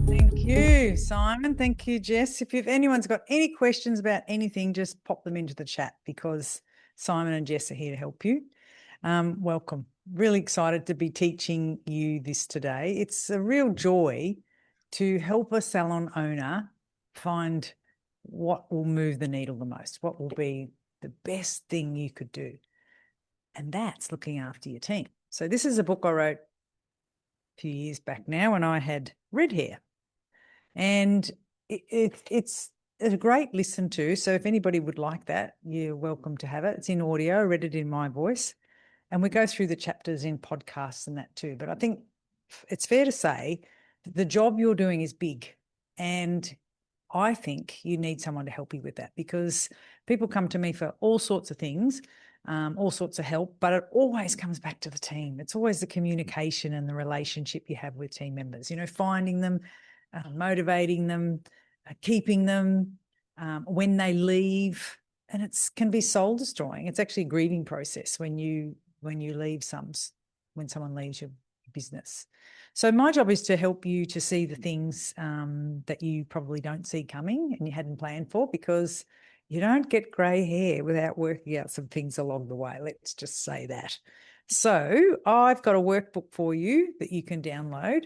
Thank you, Simon. Thank you, Jess. If anyone's got any questions about anything, just pop them into the chat because Simon and Jess are here to help you. Welcome. Really excited to be teaching you this today. It's a real joy to help a salon owner find what will move the needle the most, what will be the best thing you could do. And that's looking after your team. So this is a book I wrote a few years back now when I had red hair. And it's a great listen to. So if anybody would like that, you're welcome to have it. It's in audio. I read it in my voice. And we go through the chapters in podcasts and that too. But I think it's fair to say that the job you're doing is big. And I think you need someone to help you with that because people come to me for all sorts of things, all sorts of help, but it always comes back to the team. It's always the communication and the relationship you have with team members, finding them, motivating them, keeping them, when they leave. And it can be soul destroying. It's actually a grieving process when someone leaves your business. So my job is to help you to see the things that you probably don't see coming and you hadn't planned for, because you don't get grey hair without working out some things along the way. Let's just say that. So I've got a workbook for you that you can download.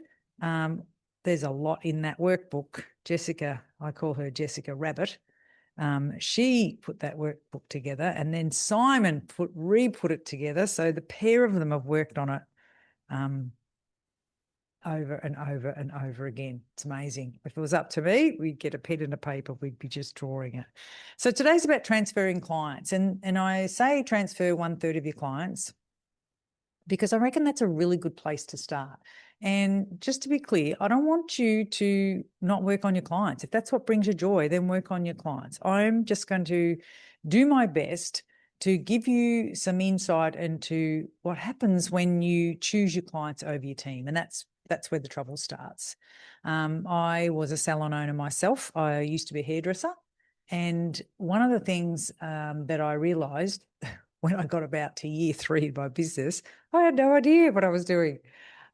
There's a lot in that workbook. Jessica, I call her Jessica Rabbit. She put that workbook together, and then Simon re-put it together. So the pair of them have worked on it over and over and over again. It's amazing. If it was up to me, we'd get a pen and a paper. We'd be just drawing it. So today's about transferring clients. And I say transfer 1/3 of your clients because I reckon that's a really good place to start. And just to be clear, I don't want you to not work on your clients. If that's what brings you joy, then work on your clients. I'm just going to do my best to give you some insight into what happens when you choose your clients over your team. And that's where the trouble starts. I was a salon owner myself. I used to be a hairdresser. And one of the things that I realised when I got about to year 3 of my business, I had no idea what I was doing.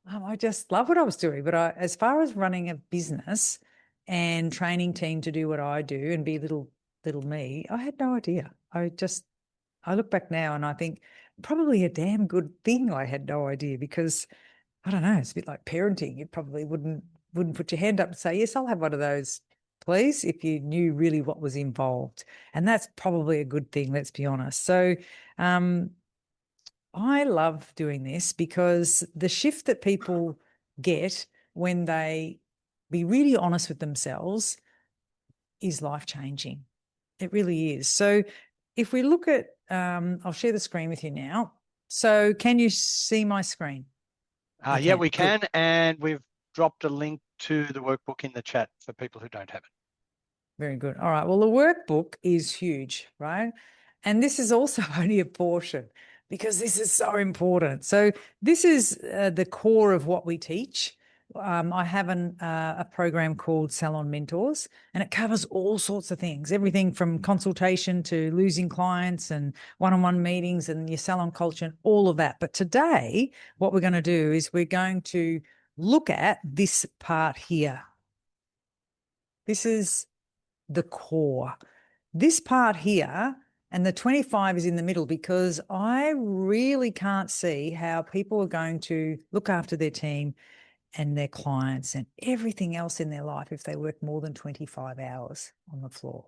I just love what I was doing. But as far as running a business and training team to do what I do and be little me, I had no idea. I look back now and I think probably a damn good thing I had no idea, because I don't know, it's a bit like parenting. You probably wouldn't put your hand up and say, yes, I'll have one of those, please, if you knew really what was involved. And that's probably a good thing, let's be honest. So I love doing this because the shift that people get when they be really honest with themselves is life-changing. It really is. So if we look at, I'll share the screen with you now. So can you see my screen? Yeah, we can. Good. And we've dropped a link to the workbook in the chat for people who don't have it. Very good. All right. Well, the workbook is huge, right? And this is also only a portion because this is so important. So this is the core of what we teach. I have a program called Salon Mentors, and it covers all sorts of things, everything from consultation to losing clients and one-on-one meetings and your salon culture and all of that. But today, what we're going to do is we're going to look at this part here. This is the core. This part here, and the 25 is in the middle, because I really can't see how people are going to look after their team and their clients and everything else in their life if they work more than 25 hours on the floor.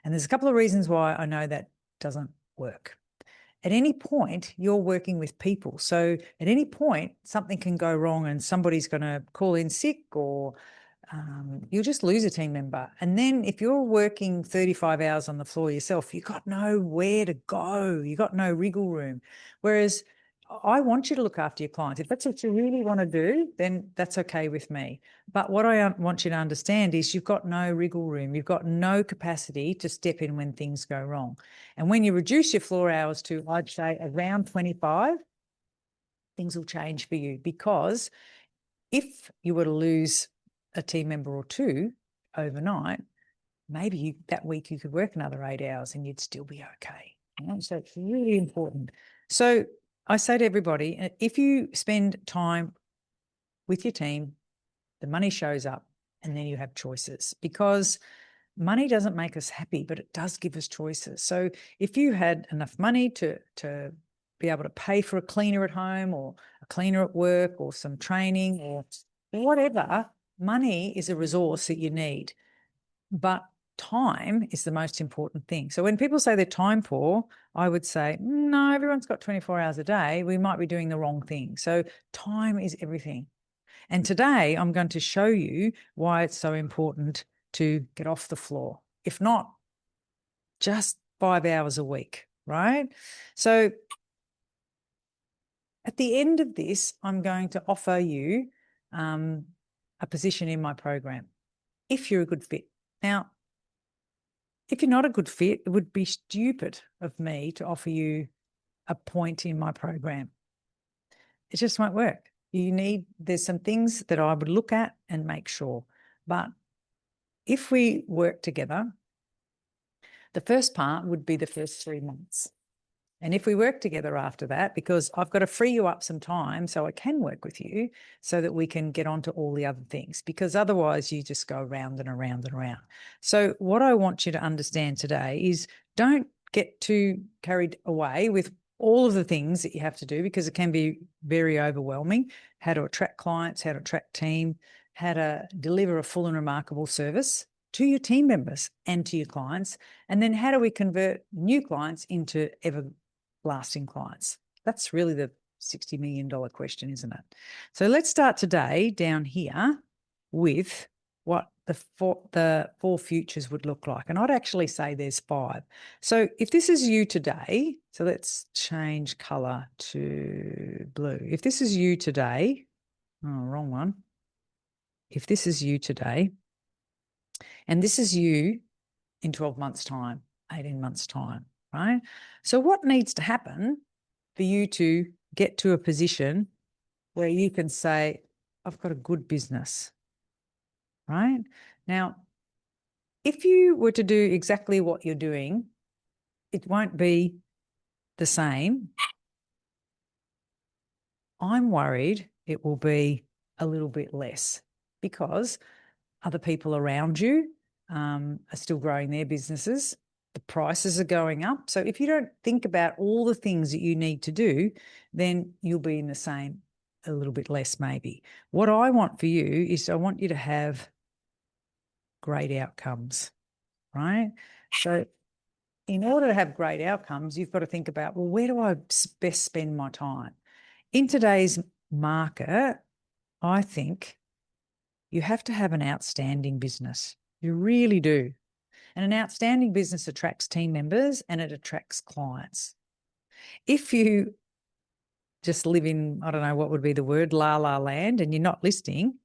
And there's a couple of reasons why I know that doesn't work. At any point, you're working with people. So at any point, something can go wrong and somebody's going to call in sick, or you'll just lose a team member. And then if you're working 35 hours on the floor yourself, you've got nowhere to go. You've got no wriggle room. Whereas I want you to look after your clients. If that's what you really want to do, then that's okay with me. But what I want you to understand is you've got no wriggle room. You've got no capacity to step in when things go wrong. And when you reduce your floor hours to, I'd say, around 25, things will change for you. Because if you were to lose a team member or two overnight, maybe that week you could work another 8 hours and you'd still be okay. So it's really important. So I say to everybody, if you spend time with your team, the money shows up. and then you have choices, because money doesn't make us happy, but it does give us choices. So if you had enough money to be able to pay for a cleaner at home or a cleaner at work or some training or whatever, money is a resource that you need. But time is the most important thing. So when people say they're time poor, I would say, no, everyone's got 24 hours a day. We might be doing the wrong thing. So time is everything. And today I'm going to show you why it's so important to get off the floor, if not just 5 hours a week, right? So at the end of this, I'm going to offer you a position in my program if you're a good fit. Now, if you're not a good fit, it would be stupid of me to offer you a point in my program. It just won't work. There's some things that I would look at and make sure. But if we work together, the first part would be the first 3 months. And if we work together after that, because I've got to free you up some time so I can work with you so that we can get on to all the other things, because otherwise you just go around and around and around. So what I want you to understand today is don't get too carried away with all of the things that you have to do, because it can be very overwhelming. How to attract clients, how to attract team, how to deliver a full and remarkable service to your team members and to your clients. And then how do we convert new clients into everlasting clients? That's really the $60 million question, isn't it? So let's start today down here with what the four futures would look like. And I'd actually say there's 5. So if this is you today, so let's change color to blue. If this is you today, oh, wrong one. If this is you today, and this is you in 12 months' time, 18 months' time, right? So what needs to happen for you to get to a position where you can say, I've got a good business, right? Now, if you were to do exactly what you're doing, it won't be the same. I'm worried it will be a little bit less, because other people around you are still growing their businesses. The prices are going up. So if you don't think about all the things that you need to do, then you'll be in the same, a little bit less maybe. What I want for you is I want you to have great outcomes, right? So in order to have great outcomes, you've got to think about, well, where do I best spend my time? In today's market, I think you have to have an outstanding business. You really do. And an outstanding business attracts team members and it attracts clients. If you just live in, I don't know what would be the word, la la land, and you're not listening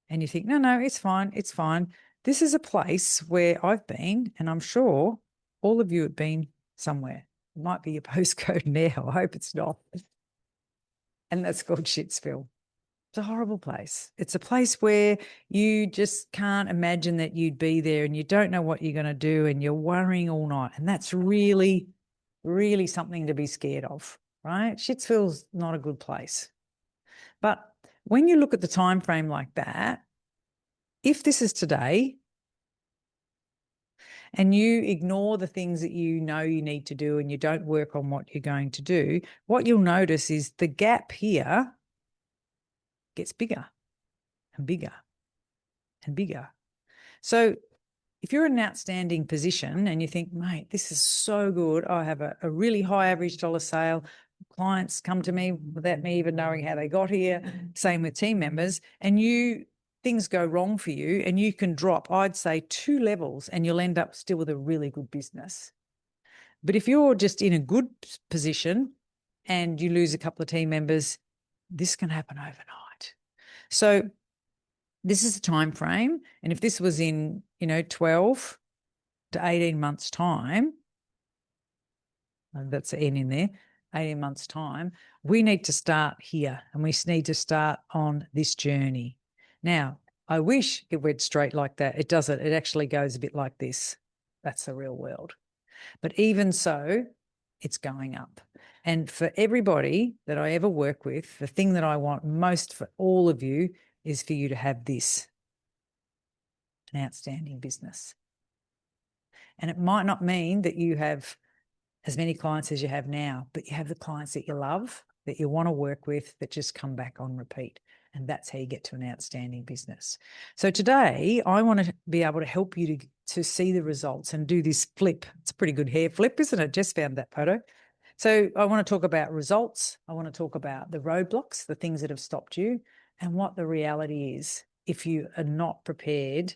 and you think, no, it's fine, it's fine. This is a place where I've been, and I'm sure all of you have been somewhere. It might be your postcode now. I hope it's not. And that's called Shitsville. It's a horrible place. It's a place where you just can't imagine that you'd be there, and you don't know what you're going to do, and you're worrying all night. And that's really, really something to be scared of, right? Shitsville's not a good place. But when you look at the time frame like that, if this is today and you ignore the things that you know you need to do and you don't work on what you're going to do, what you'll notice is the gap here gets bigger and bigger and bigger. So if you're in an outstanding position and you think, mate, this is so good, I have a really high average dollar sale, clients come to me without me even knowing how they got here, same with team members, and things go wrong for you and you can drop, I'd say 2 levels, and you'll end up still with a really good business. But if you're just in a good position and you lose a couple of team members, this can happen overnight. So this is the time frame. And if this was in, 12 to 18 months' time, that's an N in there, 18 months' time, we need to start here, and we need to start on this journey. Now, I wish it went straight like that. It doesn't. It actually goes a bit like this. That's the real world. But even so, it's going up. And for everybody that I ever work with, the thing that I want most for all of you is for you to have this. an outstanding business. And it might not mean that you have as many clients as you have now, but you have the clients that you love, that you want to work with, that just come back on repeat. And that's how you get to an outstanding business. So today, I want to be able to help you to see the results and do this flip. It's a pretty good hair flip, isn't it? Just found that photo. So I want to talk about results. I want to talk about the roadblocks, the things that have stopped you, and what the reality is if you are not prepared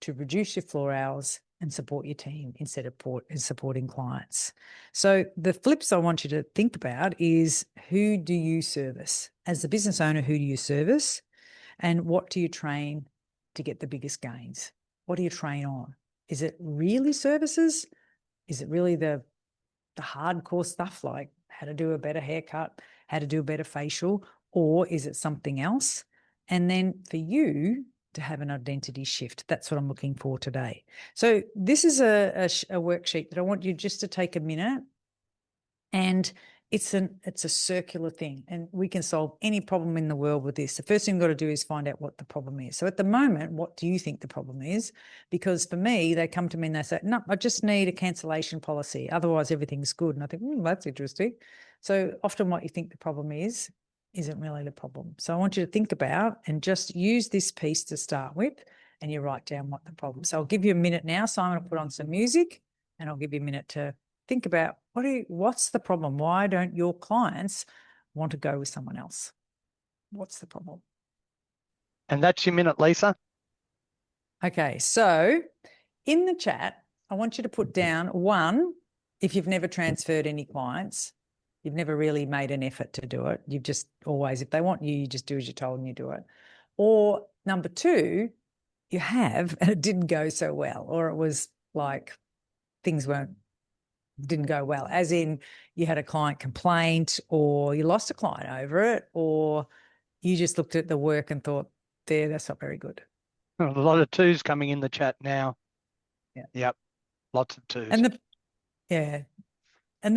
to reduce your floor hours and support your team instead of supporting clients. So the flips I want you to think about is, who do you service? As the business owner, who do you service? And what do you train to get the biggest gains? What do you train on? Is it really services? Is it really the hardcore stuff like how to do a better haircut, how to do a better facial, or is it something else? And then for you to have an identity shift. That's what I'm looking for today. So this is a worksheet that I want you just to take a minute, and it's a circular thing, and we can solve any problem in the world with this. The first thing we've got to do is find out what the problem is. So at the moment, what do you think the problem is? Because for me, they come to me and they say, no, I just need a cancellation policy. Otherwise, everything's good. And I think, that's interesting. So often what you think the problem is isn't really the problem. So I want you to think about and just use this piece to start with, and you write down what the problem is. So I'll give you a minute now. So I'm going to put on some music, and I'll give you a minute to think about what's the problem? Why don't your clients want to go with someone else? What's the problem? And that's your minute, Lisa. Okay, so in the chat, I want you to put down one, if you've never transferred any clients, you've never really made an effort to do it. You've just always, if they want you, you just do as you're told and you do it. Or number two, you have, and it didn't go so well, or it was like things didn't go well, as in you had a client complaint, or you lost a client over it, or you just looked at the work and thought, that's not very good. A lot of twos coming in the chat now. Yeah. Yep. Lots of twos. And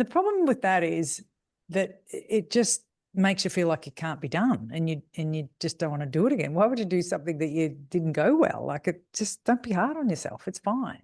the problem with that is that it just makes you feel like it can't be done, and you just don't want to do it again. Why would you do something that you didn't go well? Like, don't be hard on yourself. It's fine.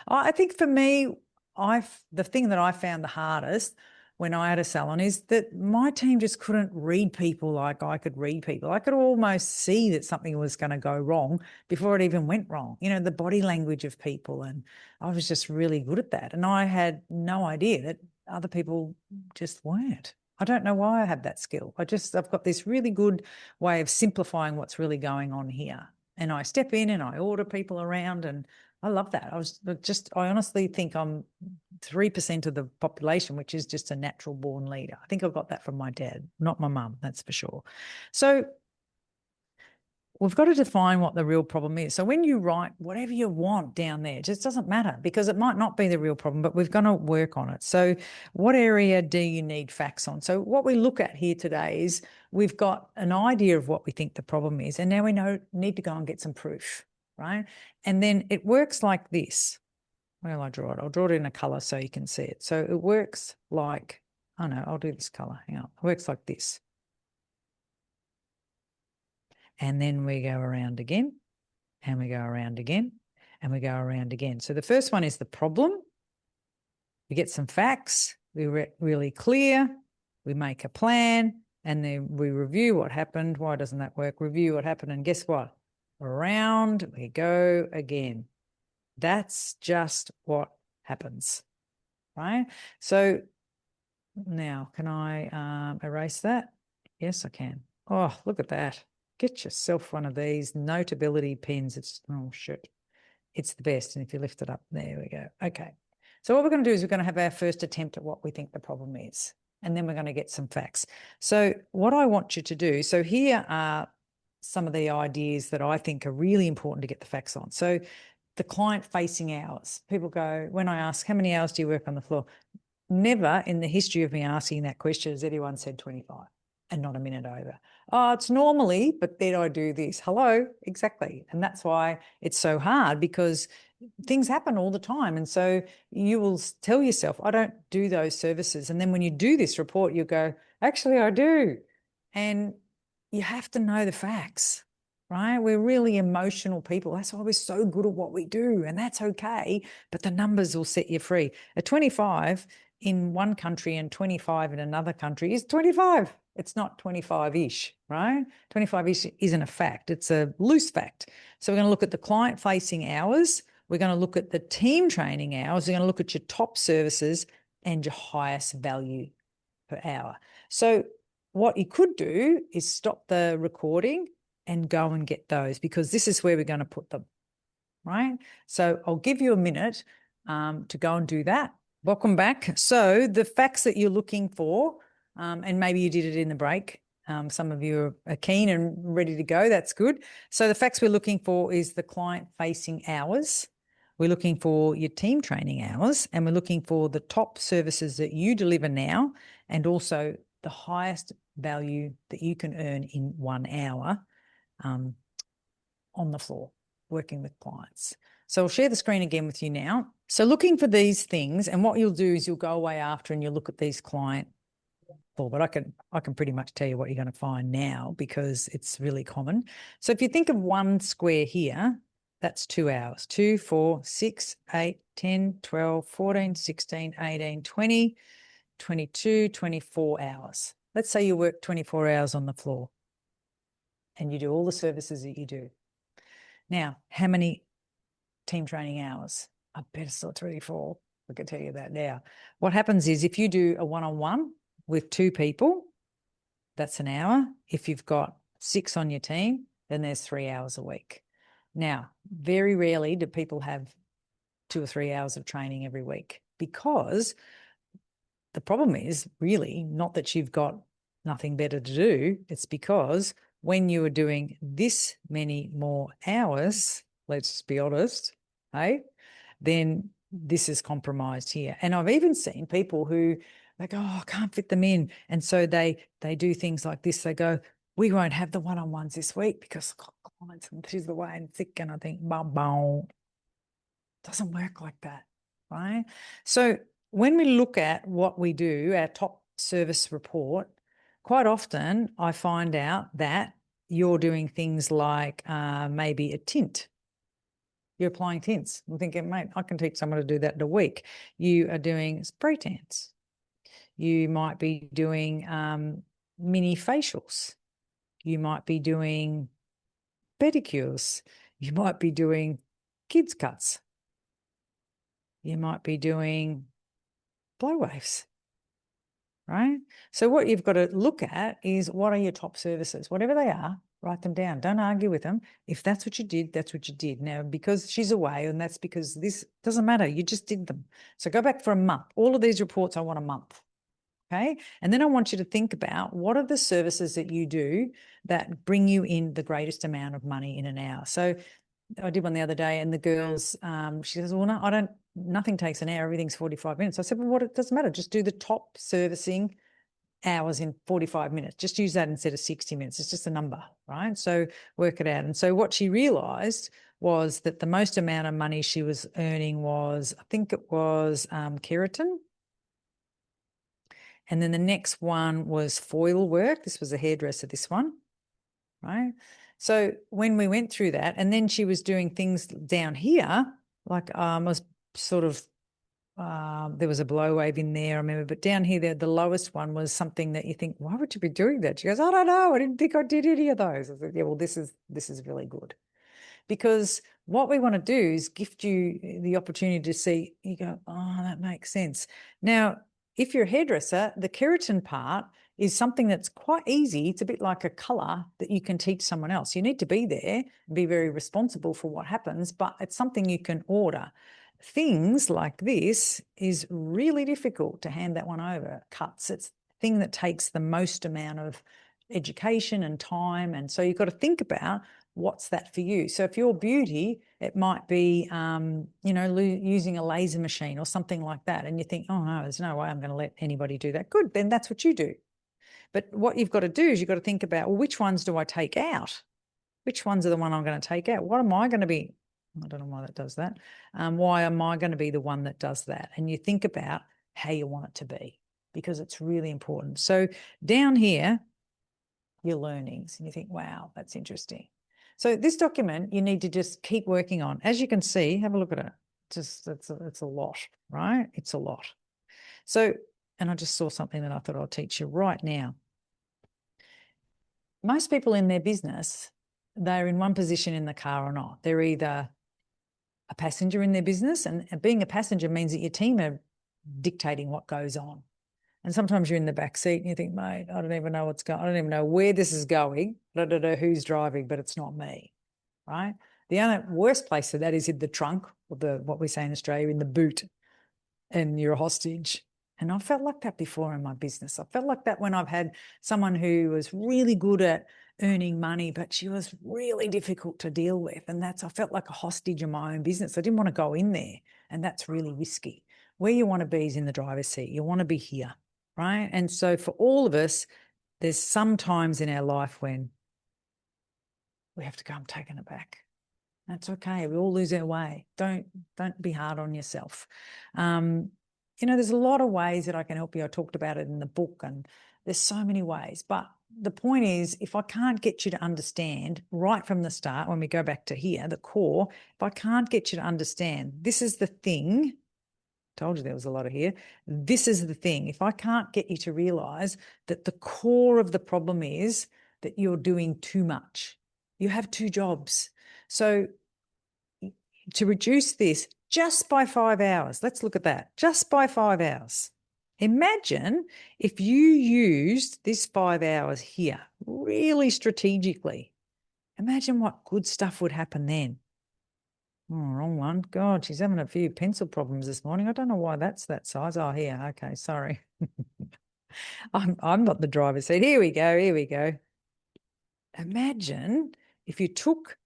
I think for me, the thing that I found the hardest when I had a salon is that my team just couldn't read people like I could read people. I could almost see that something was going to go wrong before it even went wrong. The body language of people, and I was just really good at that. And I had no idea that other people just weren't. I don't know why I have that skill. I've got this really good way of simplifying what's really going on here. And I step in and I order people around, and I love that. I honestly think I'm 3% of the population, which is just a natural born leader. I think I got that from my dad, not my mum, that's for sure. So we've got to define what the real problem is. So when you write whatever you want down there, it just doesn't matter, because it might not be the real problem, but we've got to work on it. So what area do you need facts on? So what we look at here today is we've got an idea of what we think the problem is, and now we need to go and get some proof, right? And then it works like this. Where will I draw it? I'll draw it in a color so you can see it. So it works like, oh no, I'll do this color. Hang on. It works like this. And then we go around again, and we go around again, and we go around again. So the first one is the problem. We get some facts. We're really clear. We make a plan, and then we review what happened. Why doesn't that work? Review what happened, and guess what? Around we go again. That's just what happens, right? So now, can I erase that? Yes, I can. Oh, look at that. Get yourself one of these Notability pens. Oh, shit. It's the best. And if you lift it up, there we go. Okay. So what we're going to do is we're going to have our first attempt at what we think the problem is, and then we're going to get some facts. So what I want you to do, so here are some of the ideas that I think are really important to get the facts on. So the client-facing hours. People go, when I ask, how many hours do you work on the floor? Never in the history of me asking that question has anyone said 25 and not a minute over. Oh, it's normally, but then I do this. Hello, exactly. And that's why it's so hard, because things happen all the time. And so you will tell yourself, I don't do those services. And then when you do this report, you go, actually, I do. And you have to know the facts, right? We're really emotional people. That's why we're so good at what we do, and that's okay, but the numbers will set you free. A 25 in one country and 25 in another country is 25. It's not 25-ish, right? 25-ish isn't a fact. It's a loose fact. So we're going to look at the client-facing hours. We're going to look at the team training hours. We're going to look at your top services and your highest value per hour. So what you could do is stop the recording and go and get those, because this is where we're going to put them, right? So I'll give you a minute to go and do that. Welcome back. So the facts that you're looking for, and maybe you did it in the break. Some of you are keen and ready to go. That's good. So the facts we're looking for is the client-facing hours. We're looking for your team training hours, and we're looking for the top services that you deliver now, and also the highest value that you can earn in 1 hour on the floor working with clients. So I'll share the screen again with you now. So looking for these things, and what you'll do is you'll go away after and you'll look at these client floor, but I can pretty much tell you what you're going to find now because it's really common. So if you think of 1 square here, that's 2 hours. 2, 4, 6, 8, 10, 12, 14, 16, 18, 20, 22, 24 hours. Let's say you work 24 hours on the floor and you do all the services that you do. Now, how many team training hours? I bet it's not 24. I can tell you that now. What happens is if you do a one-on-one with 2 people, that's an hour. If you've got 6 on your team, then there's 3 hours a week. Now, very rarely do people have 2 or 3 hours of training every week, because the problem is really not that you've got nothing better to do. It's because when you are doing this many more hours, let's be honest, hey, then this is compromised here. And I've even seen people who they go, oh, I can't fit them in. And so they do things like this. They go, we won't have the one-on-ones this week because clients and she's away and sick. And I think, doesn't work like that, right? So when we look at what we do, our top service report, quite often I find out that you're doing things like maybe a tint. You're applying tints. I'm thinking, mate, I can teach someone to do that in a week. You are doing spray tans. You might be doing mini facials. You might be doing pedicures. You might be doing kids cuts. You might be doing blow waves, right? So what you've got to look at is, what are your top services? Whatever they are, write them down. Don't argue with them. If that's what you did, that's what you did. Now, because she's away, and that's because this doesn't matter. You just did them. So go back for a month. All of these reports, I want a month. Okay. And then I want you to think about, what are the services that you do that bring you in the greatest amount of money in an hour? So I did one the other day, and the girls, she says, well, no, nothing takes an hour, everything's 45 minutes. I said, well, it doesn't matter. Just do the top servicing hours in 45 minutes. Just use that instead of 60 minutes. It's just a number, right? So work it out. And so what she realized was that the most amount of money she was earning was, I think it was keratin. And then the next one was foil work. This was a hairdresser, this one, right? So when we went through that, and then she was doing things down here, like was sort of, there was a blow wave in there, I remember, but down here, the lowest one was something that you think, why would you be doing that? She goes, I don't know. I didn't think I did any of those. I said, yeah, well, this is really good. Because what we want to do is gift you the opportunity to see, you go, oh, that makes sense. Now, if you're a hairdresser, the keratin part is something that's quite easy. It's a bit like a colour that you can teach someone else. You need to be there and be very responsible for what happens, but it's something you can order. Things like this is really difficult to hand that one over. Cuts, it's the thing that takes the most amount of education and time. And so you've got to think about, what's that for you? So if you're beauty, it might be, using a laser machine or something like that. And you think, oh no, there's no way I'm going to let anybody do that. Good, then that's what you do. But what you've got to do is you've got to think about, well, which ones do I take out? Which ones are the one I'm going to take out? What am I going to be? I don't know why that does that. Why am I going to be the one that does that? And you think about how you want it to be, because it's really important. So down here, your learnings, and you think, wow, that's interesting. So this document you need to just keep working on. As you can see, have a look at it. Just it's a lot, right? It's a lot. So, and I just saw something that I thought I'll teach you right now. Most people in their business, they're in one position in the car or not. They're either a passenger in their business, and being a passenger means that your team are dictating what goes on. And sometimes you're in the back seat and you think, mate, I don't even know what's going. I don't even know where this is going. I don't know who's driving, but it's not me, right? The other worst place for that is in the trunk, or what we say in Australia, in the boot, and you're a hostage. And I felt like that before in my business. I felt like that when I've had someone who was really good at earning money, but she was really difficult to deal with. And I felt like a hostage in my own business. I didn't want to go in there. And that's really risky. Where you want to be is in the driver's seat. You want to be here, right? And so for all of us, there's some times in our life when we have to go, I'm taking it back. That's okay. We all lose our way. Don't be hard on yourself. There's a lot of ways that I can help you. I talked about it in the book, and there's so many ways. But the point is, if I can't get you to understand right from the start, when we go back to here, the core, if I can't get you to understand, this is the thing. Told you there was a lot of here. This is the thing. If I can't get you to realize that the core of the problem is that you're doing too much. You have two jobs. So to reduce this just by 5 hours, let's look at that, just by 5 hours. Imagine if you used this 5 hours here really strategically. Imagine what good stuff would happen then. Oh, wrong one. God, she's having a few pencil problems this morning. I don't know why that's that size. Oh, here. Okay, sorry. I'm not the driver's seat. Here we go. Here we go. Imagine if you took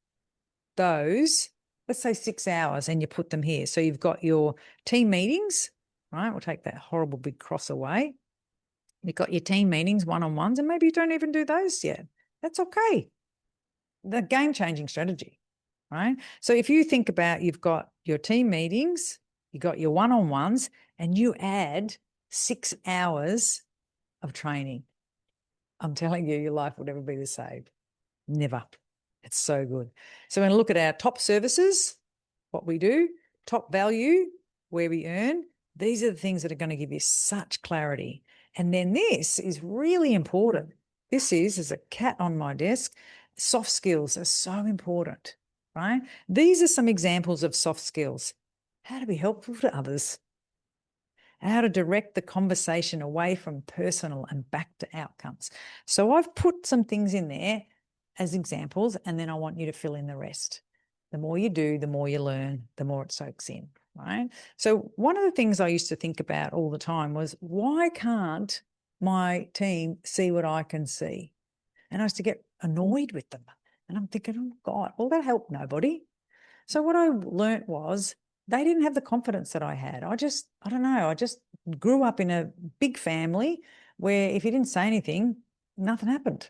those, let's say 6 hours, and you put them here. So you've got your team meetings, right? We'll take that horrible big cross away. You've got your team meetings, one-on-ones, and maybe you don't even do those yet. That's okay. The game-changing strategy, right? So if you think about, you've got your team meetings, you've got your one-on-ones, and you add 6 hours of training, I'm telling you, your life will never be the same. Never. It's so good. So we're going to look at our top services, what we do, top value, where we earn. These are the things that are going to give you such clarity. And then this is really important. There's a cat on my desk. Soft skills are so important, right? These are some examples of soft skills. How to be helpful to others. How to direct the conversation away from personal and back to outcomes. So I've put some things in there as examples, and then I want you to fill in the rest. The more you do, the more you learn, the more it soaks in, right? So one of the things I used to think about all the time was, why can't my team see what I can see? And I used to get annoyed with them. And I'm thinking, oh God, will that help nobody? So what I learnt was, they didn't have the confidence that I had. I don't know, I just grew up in a big family where if you didn't say anything, nothing happened.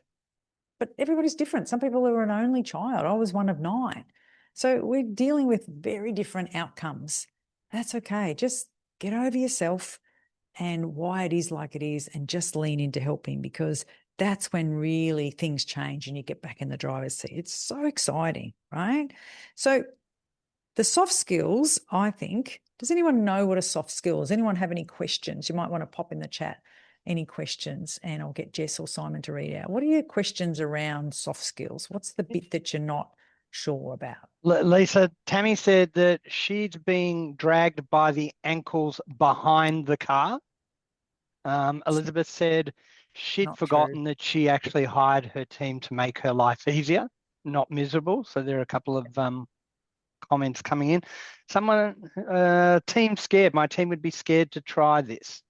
But everybody's different. Some people are an only child. I was one of 9. So we're dealing with very different outcomes. That's okay. Just get over yourself and why it is like it is, and just lean into helping, because that's when really things change and you get back in the driver's seat. It's so exciting, right? So the soft skills, I think, does anyone know what a soft skill is? Anyone have any questions? You might want to pop in the chat any questions, and I'll get Jess or Simon to read out. What are your questions around soft skills? What's the bit that you're not sure about? Lisa, Tammy said that she's being dragged by the ankles behind the car. Elizabeth said she'd Not forgotten true. that she actually hired her team to make her life easier, not miserable. So there are a couple of comments coming in. Someone, team scared. My team would be scared to try this.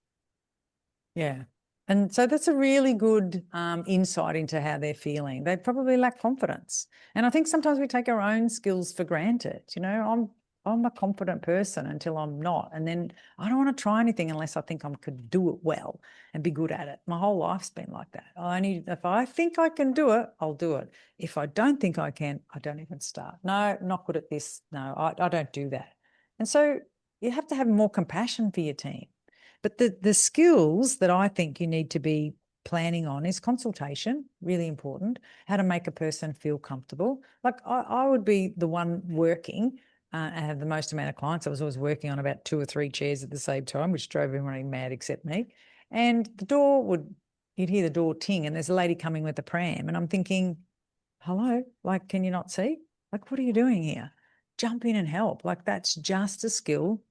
Yeah. And so that's a really good insight into how they're feeling. They probably lack confidence. And I think sometimes we take our own skills for granted. I'm a confident person until I'm not. And then I don't want to try anything unless I think I could do it well and be good at it. My whole life's been like that. If I think I can do it, I'll do it. If I don't think I can, I don't even start. No, not good at this. No, I don't do that. And so you have to have more compassion for your team. But the skills that I think you need to be planning on is consultation, really important, how to make a person feel comfortable. Like I would be the one working and have the most amount of clients. I was always working on about 2 or 3 chairs at the same time, which drove everyone mad except me. And you'd hear the door ting and there's a lady coming with a pram. And I'm thinking, hello, like, can you not see? Like, what are you doing here? Jump in and help. Like, that's just a skill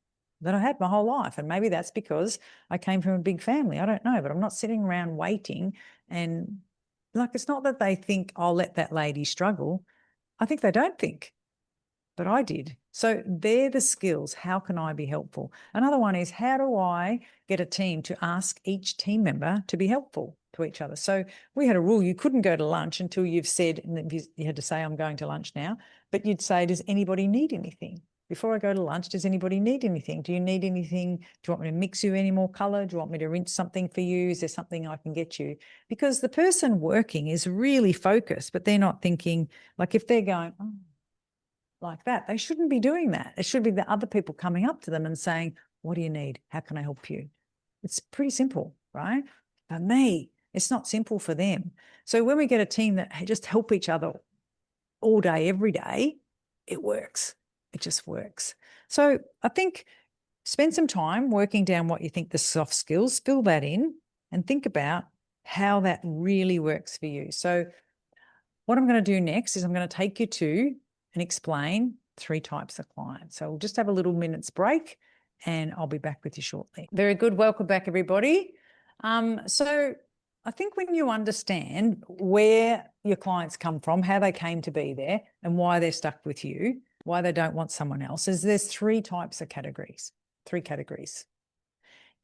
that I had my whole life. And maybe that's because I came from a big family. I don't know, but I'm not sitting around waiting. And like, it's not that they think I'll let that lady struggle. I think they don't think, but I did. So they're the skills. How can I be helpful? Another one is, how do I get a team to ask each team member to be helpful to each other? So we had a rule, you couldn't go to lunch until you've said, and you had to say, I'm going to lunch now, but you'd say, does anybody need anything? Before I go to lunch, does anybody need anything? Do you need anything? Do you want me to mix you any more color? Do you want me to rinse something for you? Is there something I can get you? Because the person working is really focused, but they're not thinking, like if they're going, oh, like that, they shouldn't be doing that. It should be the other people coming up to them and saying, what do you need? How can I help you? It's pretty simple, right? For me, it's not simple for them. So when we get a team that just help each other all day, every day, it works. It just works. So I think spend some time working down what you think the soft skills, fill that in and think about how that really works for you. So what I'm going to do next is I'm going to take you to and explain 3 types of clients. So we'll just have a little minute's break and I'll be back with you shortly. Very good. Welcome back, everybody. So I think when you understand where your clients come from, how they came to be there and why they're stuck with you, why they don't want someone else, is there's 3 types of categories, 3 categories.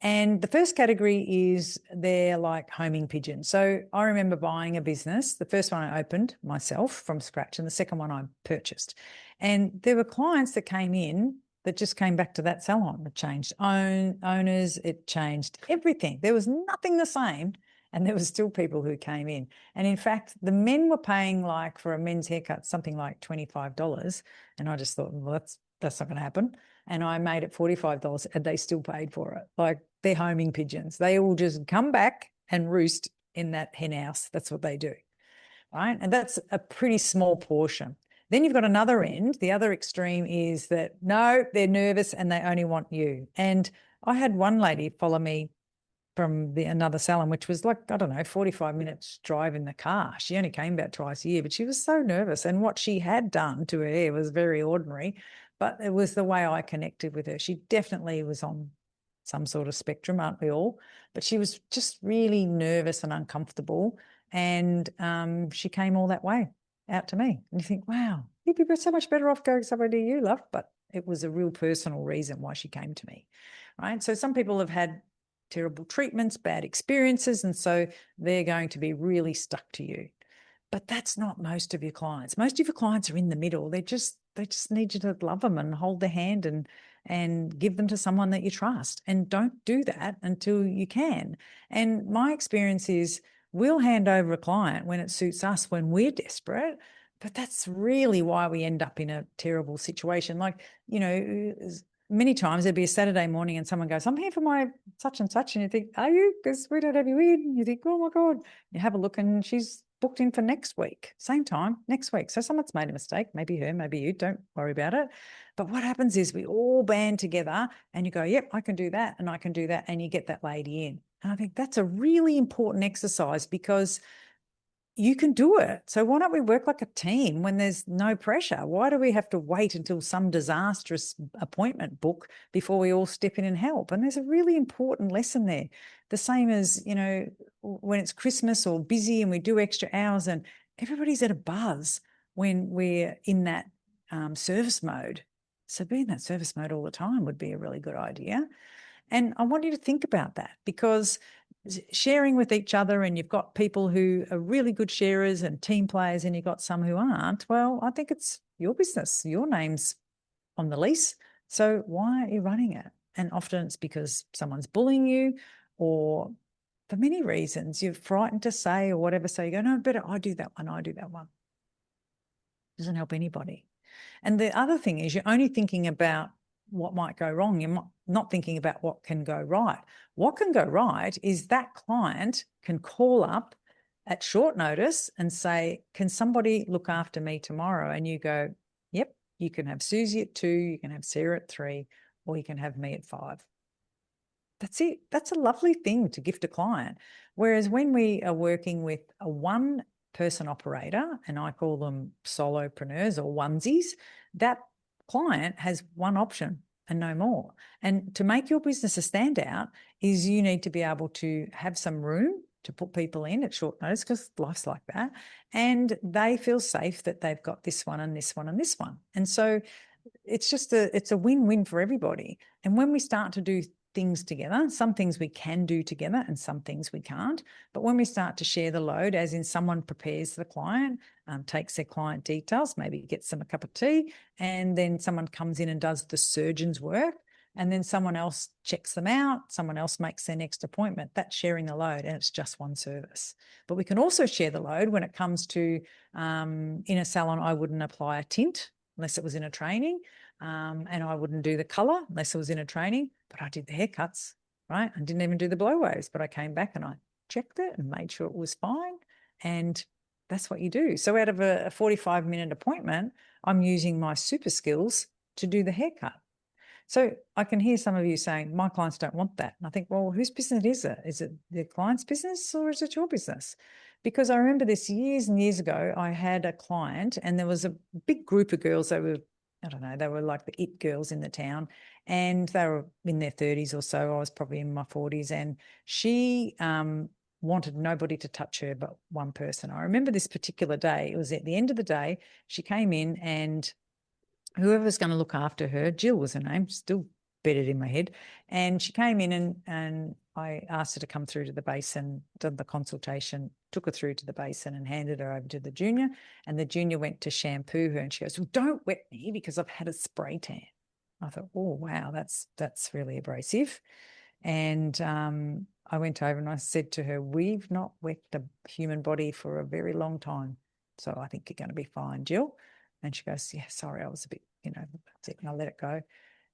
And the first category is they're like homing pigeons. So I remember buying a business. The first one I opened myself from scratch and the second one I purchased. And there were clients that came in that just came back to that salon. It changed owners, it changed everything. There was nothing the same. And there were still people who came in. And in fact, the men were paying like for a men's haircut, something like $25. And I just thought, well, that's not going to happen. And I made it $45 and they still paid for it. Like they're homing pigeons. They all just come back and roost in that hen house. That's what they do, right? And that's a pretty small portion. Then you've got another end. The other extreme is that, no, they're nervous and they only want you. And I had one lady follow me from another salon, which was like, I don't know, 45 minutes drive in the car. She only came about twice a year, but she was so nervous. And what she had done to her hair was very ordinary, but it was the way I connected with her. She definitely was on some sort of spectrum, aren't we all? But she was just really nervous and uncomfortable. And she came all that way out to me. And you think, wow, you'd be so much better off going somewhere to you, love. But it was a real personal reason why she came to me, right? So some people have had terrible treatments, bad experiences, and so they're going to be really stuck to you. But that's not most of your clients. Most of your clients are in the middle. They just need you to love them and hold their hand and give them to someone that you trust. And don't do that until you can. And my experience is we'll hand over a client when it suits us, when we're desperate. But that's really why we end up in a terrible situation. Like, you know, many times there'd be a Saturday morning and someone goes, I'm here for my such and such. And you think, are you? Because we don't have you in. You think, oh my God. You have a look and she's booked in for next week, same time, next week. So someone's made a mistake, maybe her, maybe you, don't worry about it. But what happens is we all band together and you go, yep, I can do that and I can do that. And you get that lady in. And I think that's a really important exercise because you can do it. So why don't we work like a team when there's no pressure? Why do we have to wait until some disastrous appointment book before we all step in and help? And there's a really important lesson there. The same as, you know, when it's Christmas or busy and we do extra hours and everybody's at a buzz when we're in that service mode. So being in that service mode all the time would be a really good idea. And I want you to think about that because sharing with each other and you've got people who are really good sharers and team players and you've got some who aren't, well, I think it's your business. Your name's on the lease. So why are you running it? And often it's because someone's bullying you or for many reasons you're frightened to say or whatever. So you go, no, better I do that one, I do that one. Doesn't help anybody. And the other thing is you're only thinking about what might go wrong. You're not thinking about what can go right. What can go right is that client can call up at short notice and say, can somebody look after me tomorrow? And you go, yep, you can have Susie at 2, you can have Sarah at 3, or you can have me at 5. That's it. That's a lovely thing to gift a client. Whereas when we are working with a one person operator, and I call them solopreneurs or onesies, that client has one option and no more. And to make your business a standout is you need to be able to have some room to put people in at short notice, because life's like that. And they feel safe that they've got this one and this one and this one. And so it's a win-win for everybody. And when we start to do things together, some things we can do together and some things we can't. But when we start to share the load, as in someone prepares the client, takes their client details, maybe gets them a cup of tea, and then someone comes in and does the surgeon's work, and then someone else checks them out, someone else makes their next appointment. That's sharing the load, and it's just one service. But we can also share the load when it comes to, in a salon, I wouldn't apply a tint unless it was in a training. And I wouldn't do the color unless it was in a training, but I did the haircuts, right? I didn't even do the blow waves, but I came back and I checked it and made sure it was fine. And that's what you do. So out of a 45-minute appointment, I'm using my super skills to do the haircut. So I can hear some of you saying, my clients don't want that. And I think, well, whose business is it? Is it the client's business or is it your business? Because I remember this years and years ago, I had a client and there was a big group of girls that were, I don't know, they were like the it girls in the town, and they were in their 30s or so. I was probably in my 40s, and she wanted nobody to touch her but one person. I remember this particular day. It was at the end of the day. She came in and whoever's going to look after her, Jill was her name, still bedded in my head. And she came in and I asked her to come through to the basin, did the consultation, took her through to the basin and handed her over to the junior. And the junior went to shampoo her and she goes, well, don't wet me because I've had a spray tan. I thought, oh, wow, that's really abrasive. And I went over and I said to her, we've not wet the human body for a very long time. So I think you're going to be fine, Jill. And she goes, yeah, sorry, I was a bit, and I let it go.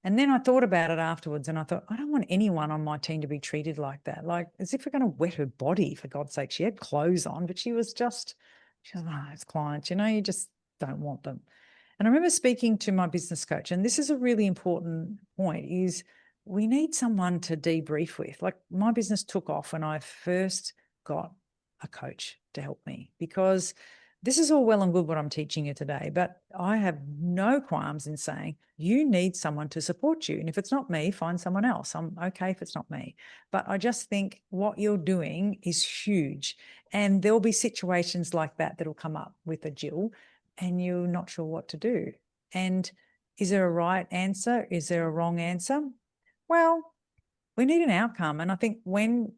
And then I thought about it afterwards and I thought, I don't want anyone on my team to be treated like that, like as if we're going to wet her body, for God's sake. She had clothes on, but she was, oh, it's clients, you just don't want them. And I remember speaking to my business coach, and this is a really important point, is we need someone to debrief with. Like my business took off when I first got a coach to help me, because this is all well and good what I'm teaching you today, but I have no qualms in saying you need someone to support you. And if it's not me, find someone else. I'm okay if it's not me. But I just think what you're doing is huge. And there'll be situations like that that'll come up with a Jill and you're not sure what to do. And is there a right answer? Is there a wrong answer? Well, we need an outcome. And I think when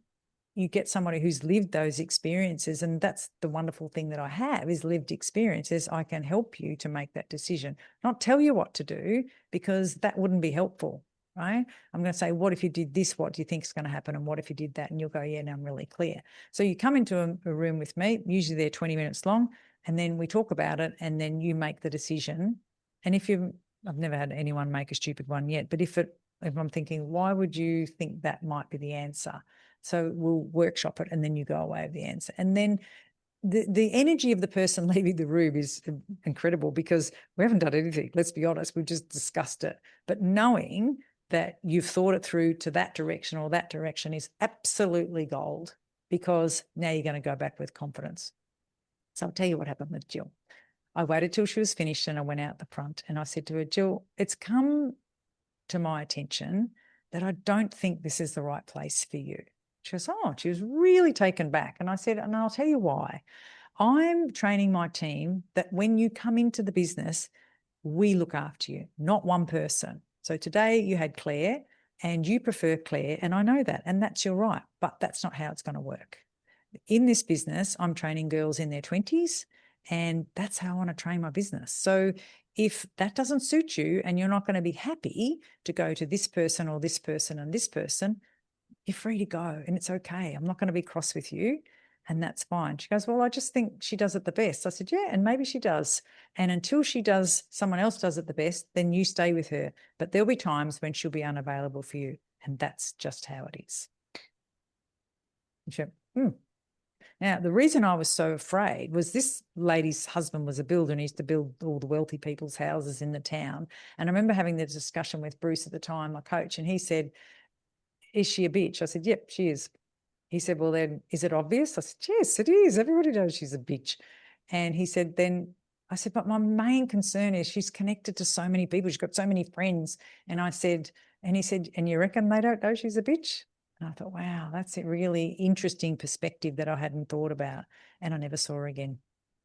you get somebody who's lived those experiences, and that's the wonderful thing that I have is lived experiences, I can help you to make that decision, not tell you what to do, because that wouldn't be helpful, right? I'm going to say, what if you did this? What do you think is going to happen? And what if you did that? And you'll go, yeah, now I'm really clear. So you come into a room with me, usually they're 20 minutes long, and then we talk about it, and then you make the decision. And I've never had anyone make a stupid one yet, but if I'm thinking, why would you think that might be the answer? So we'll workshop it and then you go away with the answer. And then the energy of the person leaving the room is incredible, because we haven't done anything. Let's be honest. We've just discussed it. But knowing that you've thought it through to that direction or that direction is absolutely gold, because now you're going to go back with confidence. So I'll tell you what happened with Jill. I waited till she was finished and I went out the front and I said to her, Jill, it's come to my attention that I don't think this is the right place for you. She goes, oh, she was really taken back. And I said, and I'll tell you why. I'm training my team that when you come into the business, we look after you, not one person. So today you had Claire and you prefer Claire, and I know that, and that's your right, but that's not how it's going to work. In this business, I'm training girls in their 20s, and that's how I want to train my business. So if that doesn't suit you and you're not going to be happy to go to this person or this person and this person, you're free to go and it's okay. I'm not going to be cross with you. and that's fine. She goes, well, I just think she does it the best. I said, yeah, and maybe she does. And until someone else does it the best, then you stay with her. But there'll be times when she'll be unavailable for you. And that's just how it is. She went, Now, the reason I was so afraid was this lady's husband was a builder and he used to build all the wealthy people's houses in the town. And I remember having the discussion with Bruce at the time, my coach, and he said, is she a bitch? I said, yep, she is. He said, well, then is it obvious? I said, yes, it is. Everybody knows she's a bitch. And he said, then I said, but my main concern is she's connected to so many people. She's got so many friends. And I said, and he said, and you reckon they don't know she's a bitch? And I thought, wow, that's a really interesting perspective that I hadn't thought about. And I never saw her again.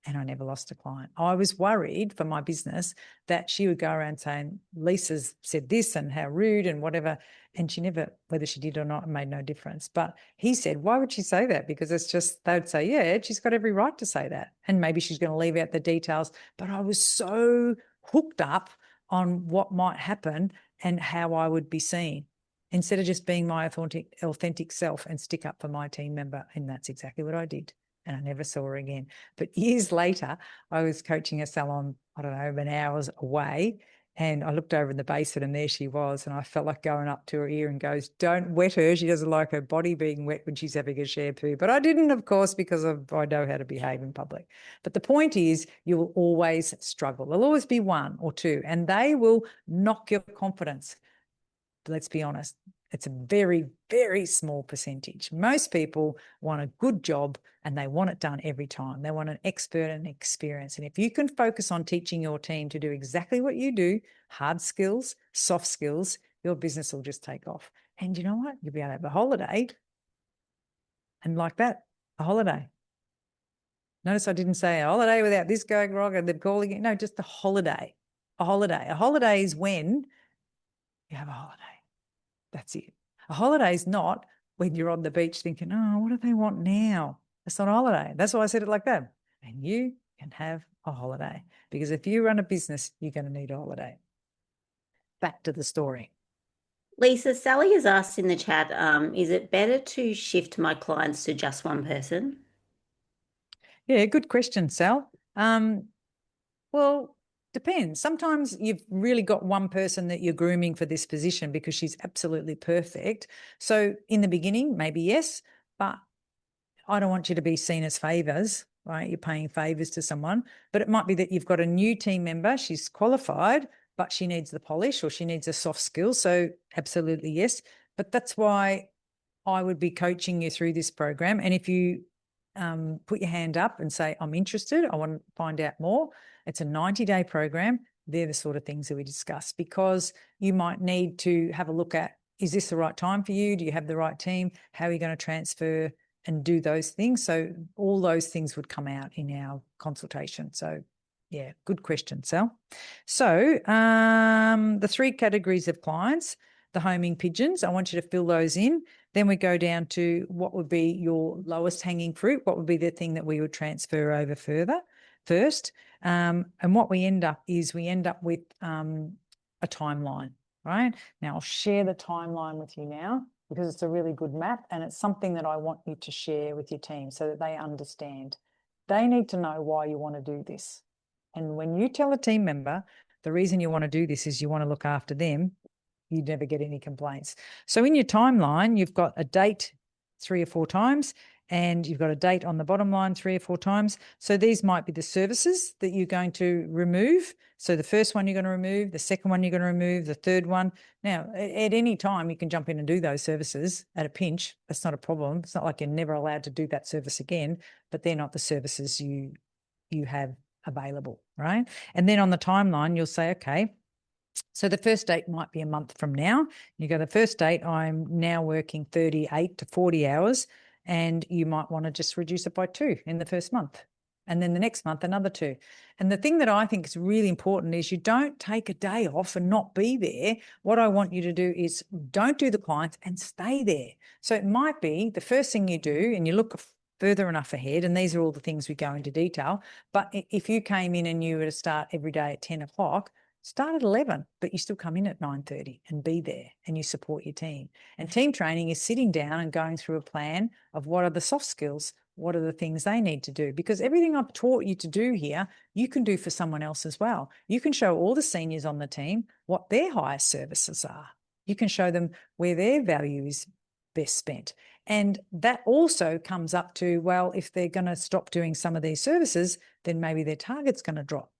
And I never lost a client. I was worried for my business that she would go around saying, Lisa's said this and how rude and whatever. And she never, whether she did or not, it made no difference. But he said, why would she say that? Because it's just, they'd say, yeah, she's got every right to say that. And maybe she's going to leave out the details. But I was so hooked up on what might happen and how I would be seen, instead of just being my authentic self and stick up for my team member. And that's exactly what I did. And I never saw her again. But years later, I was coaching a salon, I don't know, an hours away. And I looked over in the basement and there she was. And I felt like going up to her ear and goes, don't wet her. She doesn't like her body being wet when she's having a shampoo. But I didn't, of course, because I know how to behave in public. But the point is, you will always struggle. There'll always be one or two, and they will knock your confidence. But let's be honest, it's a very, very small percentage. Most people want a good job and they want it done every time. They want an expert and experience. And if you can focus on teaching your team to do exactly what you do, hard skills, soft skills, your business will just take off. And you know what? You'll be able to have a holiday. And like that, a holiday. Notice I didn't say a holiday without this going wrong and them calling it. No, just a holiday. A holiday. A holiday is when you have a holiday. That's it. A holiday is not when you're on the beach thinking, oh, what do they want now? It's not a holiday. That's why I said it like that. And you can have a holiday, because if you run a business, you're going to need a holiday. Back to the story. Lisa, Sally has asked in the chat, is it better to shift my clients to just one person? Yeah, good question, Sal. Well, depends. Sometimes you've really got one person that you're grooming for this position because she's absolutely perfect. So in the beginning, maybe yes, but I don't want you to be seen as favors, right? You're paying favors to someone, but it might be that you've got a new team member. She's qualified, but she needs the polish or she needs a soft skill. So absolutely yes. But that's why I would be coaching you through this program. And if you put your hand up and say, I'm interested, I want to find out more, it's a 90-day program. They're the sort of things that we discuss, because you might need to have a look at, is this the right time for you? Do you have the right team? How are you going to transfer and do those things? So all those things would come out in our consultation. So yeah, good question, Sal. So the 3 categories of clients, the homing pigeons, I want you to fill those in. Then we go down to what would be your lowest hanging fruit, what would be the thing that we would transfer over first. And what we end up with a timeline, right? Now I'll share the timeline with you now, because it's a really good map and it's something that I want you to share with your team so that they understand. They need to know why you want to do this. And when you tell a team member the reason you want to do this is you want to look after them, you never get any complaints. So in your timeline, you've got a date 3 or 4 times, and you've got a date on the bottom line 3 or 4 times. So these might be the services that you're going to remove. So the first one you're going to remove, the second one you're going to remove, the third one. Now, at any time, you can jump in and do those services at a pinch. That's not a problem. It's not like you're never allowed to do that service again, but they're not the services you have available, right? And then on the timeline, you'll say, okay, so the first date might be a month from now. You go, the first date, I'm now working 38 to 40 hours, and you might want to just reduce it by 2 in the first month. And then the next month, another 2. And the thing that I think is really important is you don't take a day off and not be there. What I want you to do is don't do the clients and stay there. So it might be the first thing you do, and you look further enough ahead, and these are all the things we go into detail. But if you came in and you were to start every day at 10 o'clock, start at 11, but you still come in at 9:30 and be there, and you support your team. And team training is sitting down and going through a plan of what are the soft skills, what are the things they need to do? Because everything I've taught you to do here, you can do for someone else as well. You can show all the seniors on the team what their highest services are. You can show them where their value is best spent. And that also comes up to, well, if they're going to stop doing some of these services, then maybe their target's going to drop.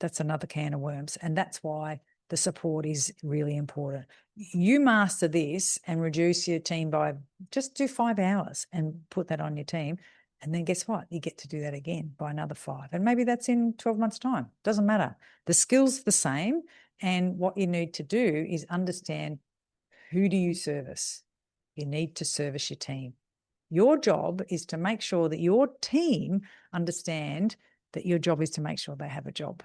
That's another can of worms. And that's why the support is really important. You master this and reduce your team by just do 5 hours and put that on your team. And then guess what? You get to do that again by another 5. And maybe that's in 12 months' time. Doesn't matter. The skill's the same. And what you need to do is understand, who do you service? You need to service your team. Your job is to make sure that your team understand that your job is to make sure they have a job,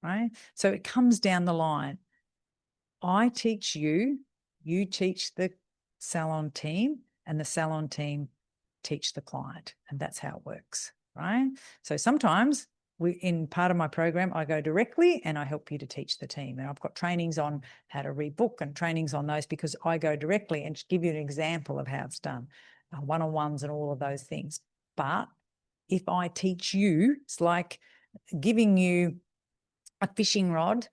right? So it comes down the line. I teach you, you teach the salon team, and the salon team teach the client. And that's how it works, right? So sometimes in part of my program, I go directly and I help you to teach the team. And I've got trainings on how to read book and trainings on those, because I go directly and give you an example of how it's done, one-on-ones and all of those things. But if I teach you, it's like giving you a fishing rod